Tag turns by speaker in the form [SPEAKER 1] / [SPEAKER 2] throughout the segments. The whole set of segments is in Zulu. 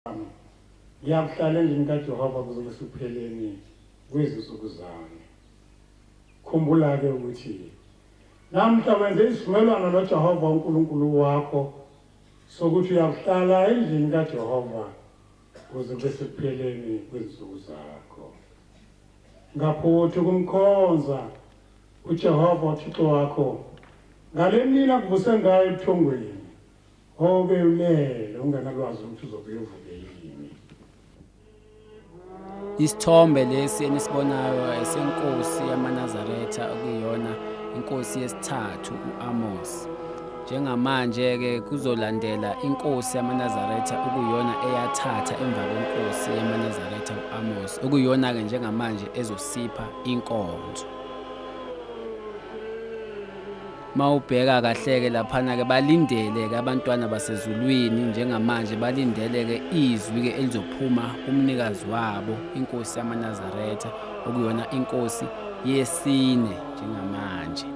[SPEAKER 1] Ngiyakuhlala endlini kaJehova kuze kusupheleni kwezinsuku zami. Khumbula-ke ukuthi namhla wenze isivumelwano noJehova uNkulunkulu wakho sokuthi uyakuhlala endlini kaJehova kuze kusupheleni kwezinsuku zakho. Ngaphuthi ukumkhonza uJehova uThixo wakho ngale mina kuvuse ngayo ebuthongweni obe ulele unganalwazi ukuthi uzobe uvuke yini.
[SPEAKER 2] Isithombe lesi enisibonayo esenkosi yamaNazaretha okuyiyona inkosi yesithathu uAmos. Njengamanje-ke kuzolandela inkosi yamaNazaretha okuyiyona eyathatha emva kwenkosi yamaNazaretha uAmos, okuyiyona-ke njengamanje ezosipha inkonzo. Mawubheka kahle-ke laphana-ke balindele-ke abantwana basezulwini njengamanje balindele-ke izwi-ke elizophuma umnikazi wabo inkosi yamaNazaretha okuyiyona inkosi yesine njengamanje,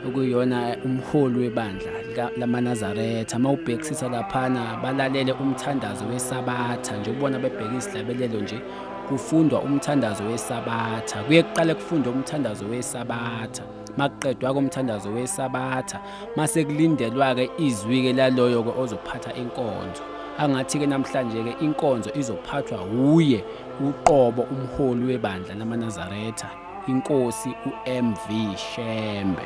[SPEAKER 2] okuyiyona umholi webandla lamaNazaretha. Mawubhekisisa laphana balalele umthandazo wesabatha nje ubona bebheka isidlabelelo nje kufundwa umthandazo wesabatha, kuye kuqale kufundwe umthandazo wesabatha. Makuqedwa komthandazo wesabatha mase kulindelwa-ke izwi-ke laloyo-ke ozophatha inkonzo. Angathi-ke namhlanje-ke inkonzo izophathwa uye uqobo umholi webandla lamaNazaretha inkosi uMV Shembe.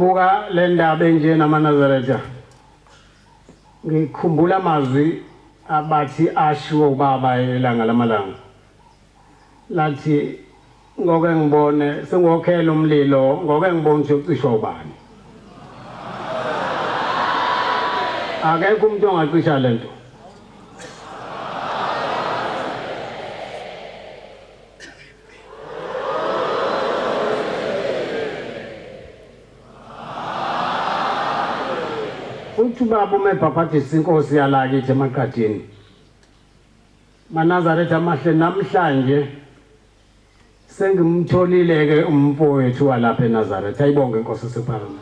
[SPEAKER 3] mangibuka le ndaba enje namaNazaretha ngikhumbula amazwi abathi ashiwo ubaba elanga lamalanga lathi ngoke ngibone sengokhela umlilo ngoke ngibone ukuthi ucishwa ubani akekho umuntu ongacisha lento uthi baba umebhaphathisa inkosi yalakithi emaqadini maNazaretha amahle namhlanje sengimtholile ke umfowethu walapha eNazaretha ayibonge inkosi sephakame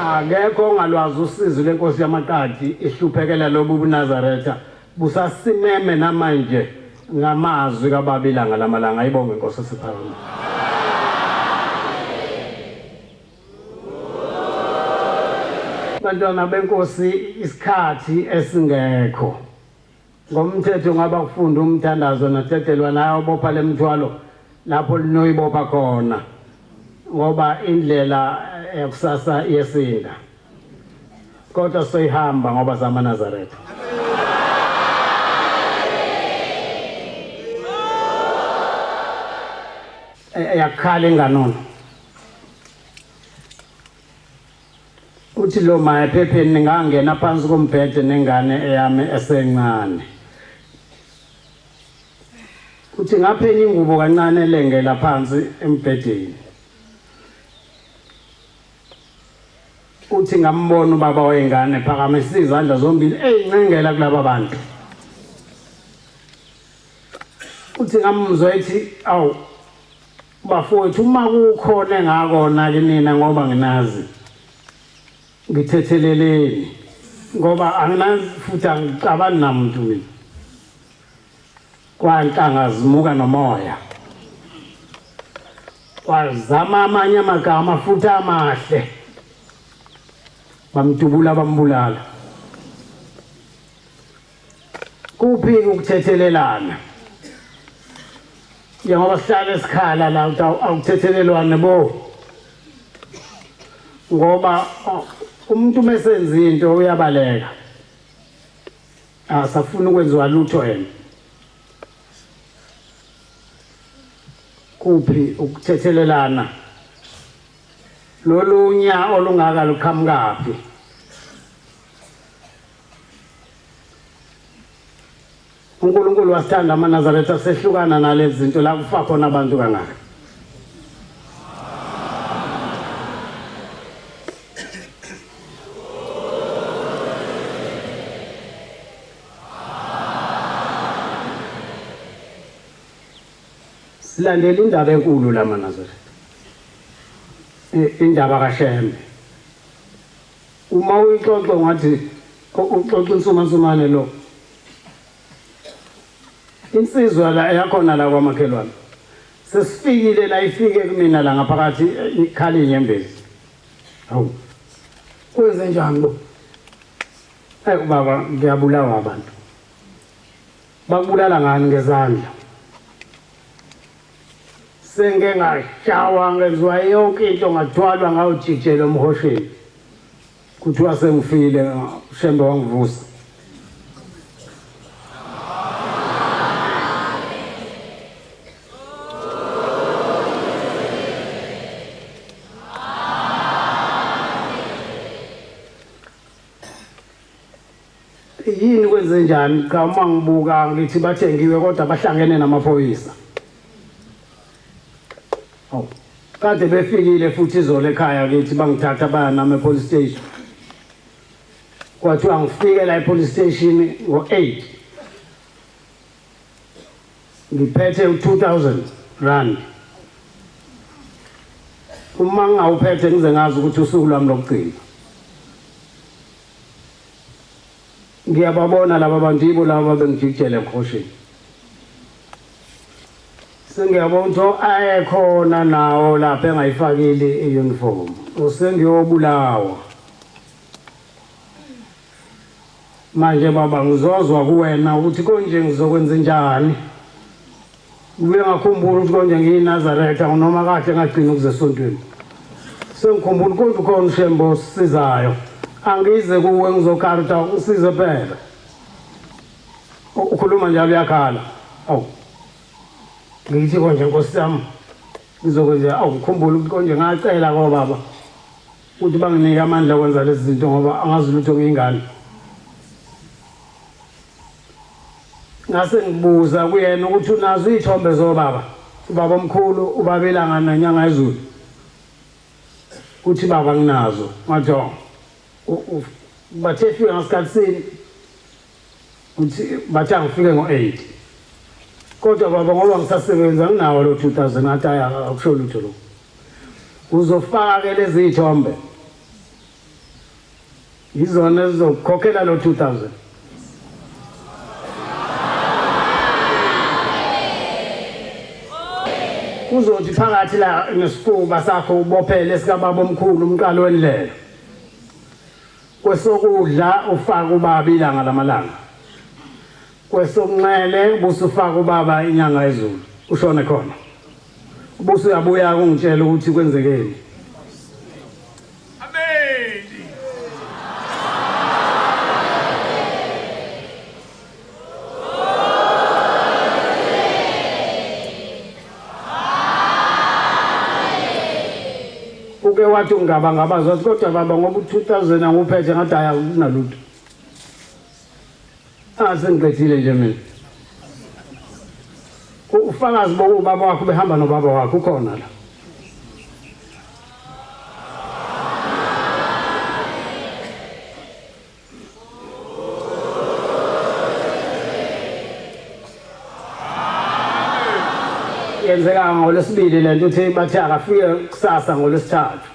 [SPEAKER 3] akekho ongalwazi usizo lenkosi yamaqadi ihluphekela lobu buNazaretha busasimeme namanje ngamazwi kaBabilanga lamalanga ayibonge inkosi sephakame bantwana benkosi isikhathi esingekho ngomthetho ngaba kufunda umthandazo nathetelwa nayo bopha lemthwalo lapho linoyibopha khona ngoba indlela yakusasa yesinda kodwa soyihamba ngoba zamaNazaretha yakhala inganono uthi lo maya ephepheni ningangena phansi kombhede nengane eyami esencane uthi ngaphenya ingubo kancane elengela phansi embhedeni uthi ngambona ubaba wengane phakamisa izandla zombili eyincengela kulaba bantu uthi ngamuzwa ethi awu bafowethu uma kukhona engakona kinina ngoba nginazi ngithetheleleni ngoba anginazi futhi angicabani namuntu mina kwantanga zimuka nomoya wazama amanye amagama futhi amahle bamdubula bambulala kuphi ukuthethelelana njengoba sihlala esikhala la awuthethelelwane bo ngoba umuntu mesenza into uyabaleka asafuna ukwenziwa lutho yena kuphi ukuthethelelana lolunya olungaka luqhamukapi uNkulunkulu wasithanda amaNazaretha sehlukana nalezi zinto la kufa khona abantu kangaka silandela indaba enkulu lamaNazaretha indaba kaShembe uma uyixoxa ngathi uxoxa insumansumane lo insizwa la yakhona la kwamakhelwane sesifikile la ifike kumina la ngaphakathi ikhali inyembezi awu kwenze njani bo baba ngiyabulawa abantu bakubulala ngani ngezandla senge ngashawa ngenziwa yonke into ngathwalwa ngawujijela emhosheni kuthiwa sengifile Shembe wangivusa yini kwenze njani kama ngibuka ngithi bathengiwe kodwa bahlangene namaphoyisa kade befikile futhi izolo ekhaya kithi bangithatha baya nami epolice station kwathiwa ngifike la epolice station ngo-8 ngiphethe u-2,000 rand uma ngawuphethe ngize ngazi ukuthi usuku lwami lokugcina ngiyababona laba bantu yibo laba bengijikijele emkhosheni sengiyabona ukuthi ayekhona nawo lapha engayifakile i-uniform usengiyobulawa manje baba ngizozwa kuwena ukuthi konje ngizokwenza njani ube ngakhumbula ukuthi konje ngiyinazaretha noma kahle ngagcina ukuze esontweni sengikhumbula konke khona ushembo sizayo angize kuwe ngizokharita usize phela ukhuluma njalo yakhala awu ngithi konje Nkosi yami ngizokwenza ngikhumbula ukuthi konje ngacela kwa baba ukuthi banginike amandla okwenza lezi zinto ngoba angazi lutho ngingane ngase ngibuza kuyena ukuthi unazo izithombe zobaba ubaba omkhulu ubabelanga nanyanga ezulu uthi baba nginazo ngathi bathe fika ngasikhathi sini uthi bathe ngifike ngo8 kodwa baba ngoba ngisasebenza nginawo lo 2000 ngathi akusho lutho lo uzofaka ke lezi zithombe izona ezizokhokhela lo 2000 uzothi phakathi la nesifuba sakho ubophele sikababa omkhulu umqalo wendlela kwesokudla ufaka ubaba ilanga lamalanga kwesokunxele ubusufaka ubaba inyanga ezulu ushone khona ubusu uyabuya ungitshela ukuthi kwenzekeni
[SPEAKER 4] amen
[SPEAKER 3] uke wathi ungabangabazwa kodwa baba ngoba u2000 anguphethe ngathi haya kunalutho sengigcethile nje mina ufakazi bobaba wakho behamba nobaba wakho ukhona la yenzeka ngolesibili lento uthi bathi akafike kusasa ngolesithathu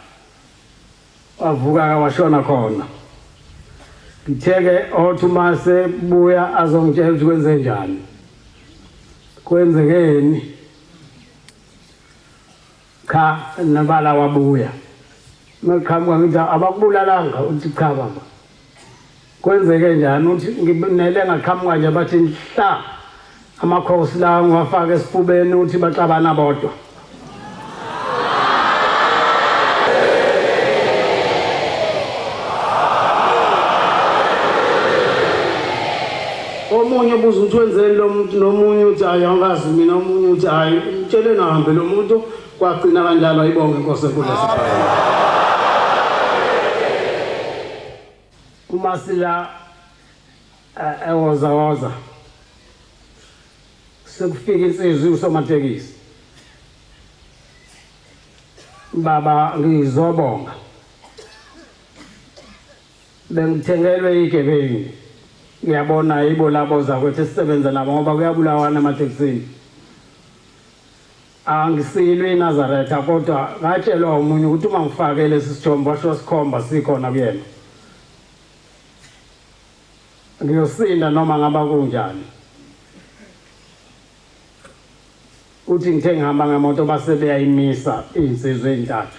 [SPEAKER 3] wavuka washona khona ngitheke othumase buya azongitshela ukuthi kwenze njani kwenzekeni cha nabala wabuya maqhamuka ngithi abakubulalanga uthi cha baba kwenzeke njani uthi ngibinele ngaqhamuka nje bathi hla amakhosi la ngiwafaka esifubeni uthi baxabana bodwa omunye ubuza ukuthi wenzeni lo muntu nomunye uthi hayi angazi mina omunye uthi hayi mtshele nahambe lo muntu kwagcina kanjalo ayibonge Inkosi enkulu esiphakathi uma sila ewoza sekufika insizwe usomatekisi baba ngizobonga bengithengelwe igebengu ngiyabona yibo labo zakwethu sisebenza nabo ngoba kuyabulawana ematekisini angisilwe iNazaretha kodwa ngatshelwa umunye ukuthi uma ngifake lesi sithombe washo sikhomba sikhona kuyena ngiyosinda noma ngaba kunjani uthi ngithe ngihamba ngemoto base beyayimisa insizwe ezintathu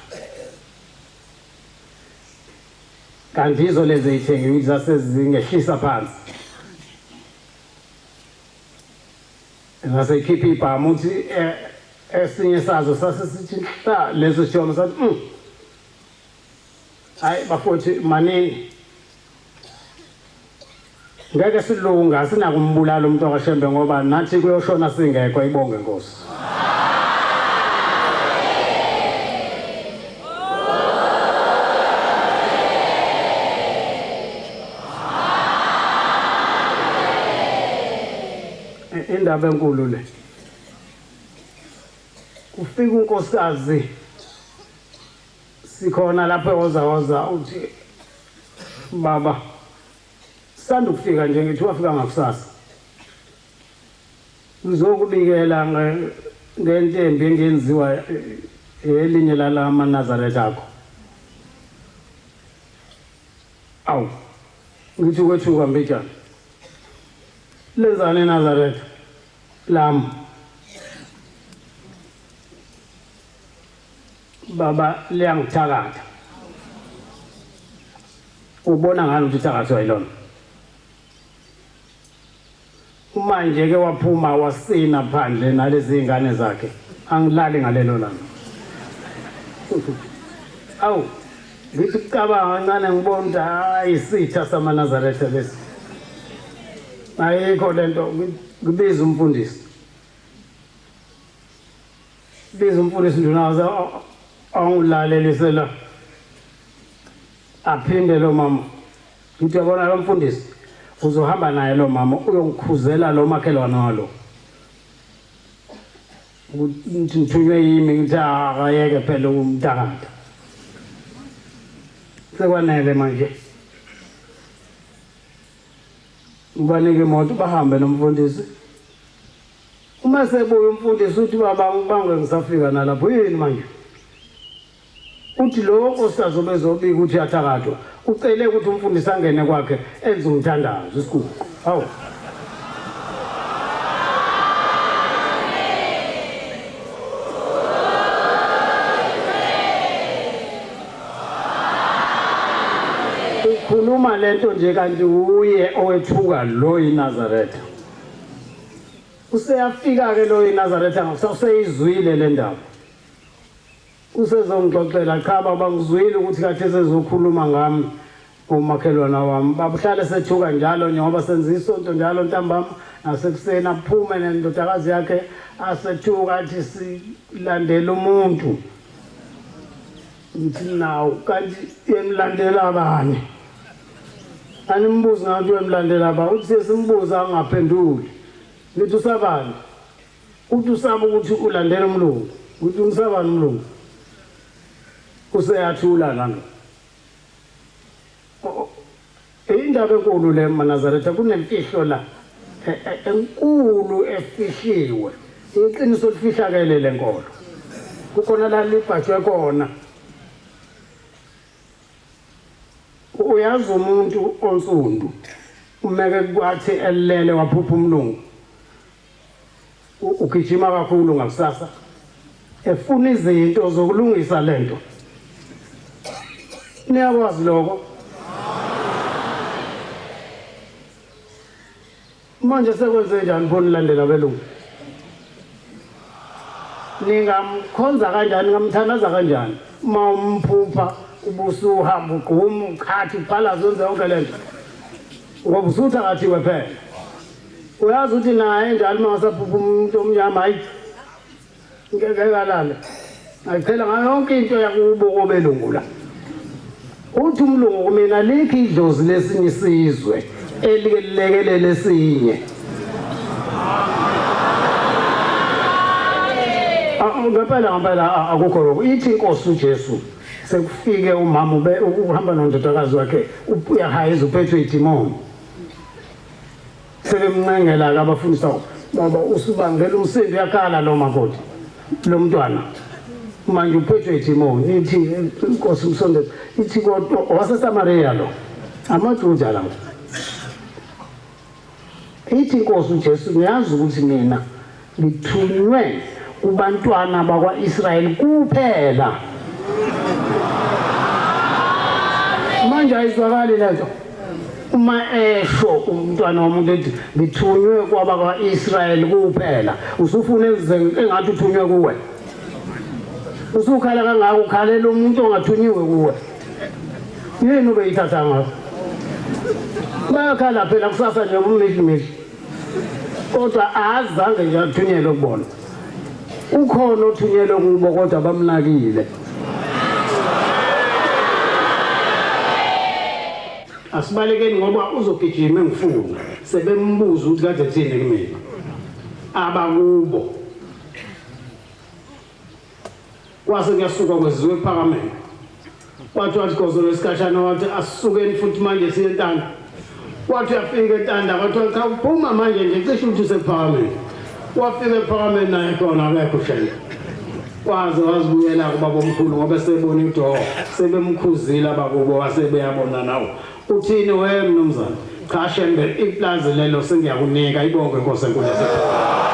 [SPEAKER 3] kanti izo lezi ezithengiwe zasezingehlisa phansi ngase ikhipha ibhamu uthi esinye sazo sasesithi hla leso sithombe sathi hayi bafowethu manini ngeke silunga sinakumbulala umuntu akashembe ngoba nathi kuyoshona singekho ayibonge Nkosi indaba enkulu le ufika unkosikazi sikhona lapha ewoza uthi baba sanda ukufika nje ngithi wafika ngakusasa ngizokubikela ngentembi engenziwa elinye lalama Nazaretha akho awu ngithi kwethuka mbijana lenzane Nazaretha lami baba liyangithakatha ubona ngani ukuthi thakatha yilona manje ke waphuma wasina phandle nalezi ingane zakhe angilali ngalelo langa awu ngithi kucabanga kancane ngibona ukuthi hayi isitha samaNazaretha lesi ayikho lento ngibiza umfundisi ndunaza angilalelise la aphinde lo mama ngithi yabona lo mfundisi uzohamba naye lo mama uyongikhuzela lo makhelwane walo ukuthi ngithunywe yimi ngithi akayeke phela umntakada sekwanele manje ubanike imoto bahambe nomfundisi uma sebuya umfundisi uthi baba ngibange ngisafika nalapho yini manje uthi lo osazo bezobika ukuthi yathakadwa ucele ukuthi umfundisi angene kwakhe enze umthandazo isikhulu hawu ukhuluma lento nje kanti uye owethuka lo iNazaretha useyafika ke lo iNazaretha nguseyizwile le ndaba usezongixoxela cha baba ngizwile ukuthi kathi sezokhuluma ngami umakhelwana wami babuhlale sethuka njalo njengoba senza isonto njalo ntambama nasekuseni aphume nendodakazi yakhe asethuka athi silandela umuntu ngithi nawo kanti yemlandela abani animbuzi ngathi wemlandela aba uthi sesimbuza angaphenduli ngithi usabani uthi usaba ukuthi ulandela umlungu uthi umsabani umlungu useyathula lana indaba enkulu le maNazaretha kunemfihlo la enkulu efihliwe iqiniso lifihlakele lenkolo kukhona la libhajwe khona uyazi umuntu onsundu umeke kwathi elele waphupha umlungu ugijima kakhulu ngakusasa efuna izinto zokulungisa lento niyakwazi lokho manje sekwenze njani bona landela belungu ningamkhonza kanjani ngamthandaza kanjani uma umphupha ubusuhamba ugquma ukhathi ubhala zonke yonke lento ngoba usuthakathiwe phela uyazi ukuthi naye njalo uma ngasaphupha umuntu omnyama hayi ngeke kalala ayiphela ngayo yonke into yakubo kobelungu la uthi umlungu kumina likho idlozi lesinye isizwe elilekelele esinye ngempela akukho lokho ithi inkosi uJesu sekufike umama uhamba nondodakazi wakhe uyahayeza uphethwe idimoni sebemncengela ke abafundisa baba usibangela umsindo yakhala lo makoti lo mntwana manje uphethwe idimoni ithi inkosi umsondeza ithi kodwa waseSamaria lo amaJuda lawo ithi inkosi uJesu niyazi ukuthi mina ngithunywe kubantwana bakwaIsrayeli kuphela manje ayizwakali lento uma esho umntwana womuntu ethi ngithunywe kwabakwaIsrayeli kuphela usufuna engathi uthunywe kuwe usukhala kangaka ukhalela umuntu ongathunyiwe kuwe yini ube yithatha ngakho bayakhala phela kusasa nje umihlimihli kodwa azange nje athunyelwe kubona ukhona othunyelwe kubo kodwa bamnakile asibalekeni ngoba uzogijima engifuna sebembuza ukuthi kade thini kumina abakubo kwase kuyasuka kweziwe ePhakamende wathi gozolo isikhashana wathi asisukeni futhi manje siye eNtanda wathi uyafika eNtanda wathi cha uphuma manje nje cishe ukuthi usePhakamende wafika ePhakamende naye khona akekho shela kwaze wazibuyela kubaba omkhulu ngoba sebona into sebemkhuzile abakubo wasebeyabona nawo uthini we mnumzane cha Shembe iplaza lelo sengiyakunika ibonke inkosi enkulu yasePhakamende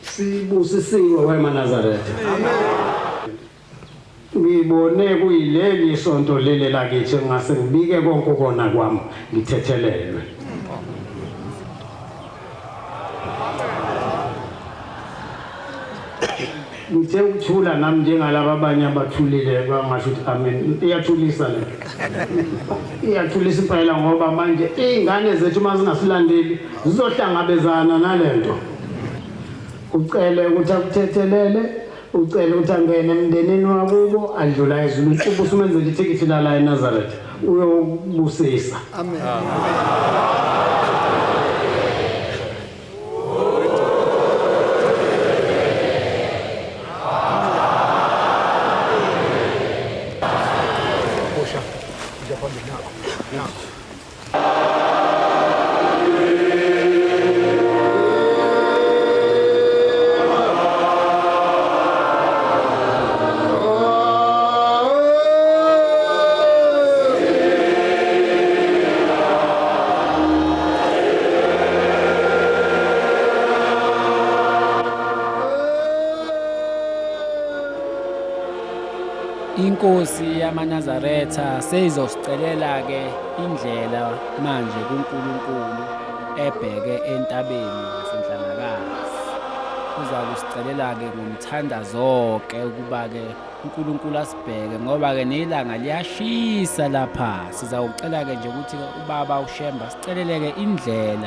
[SPEAKER 3] sibusisiwe weMaNazaretha. Amen. ngibone kuyileli isonto leli lakithi ngase ngibike konke kona kwami ngithethelelwe. Ngithe ukuthula nami njengalabo abanye abathulile bangasho ukuthi amen. Iyathulisa le. Iyathulisa impela ngoba manje izingane zethu mazingasilandeli zizohlangabezana nalento. Ucele ukuthi akuthethelele, ucele ukuthi angene emndenini wakubo adlula ezulu uba usumenzele ithikithi la eNazareth uyobusisa.
[SPEAKER 4] Amen.
[SPEAKER 2] Inkosi yamaNazaretha seyizosicelela ke indlela manje kuNkulunkulu ebheke entabeni yasenhlanakazi. Uza kusicelela ke ngomthandazo ke ukuba ke uNkulunkulu asibheke ngoba ke nelanga liyashisa lapha. Siza ukucela ke nje ukuthi ubaba uShemba sicelele ke indlela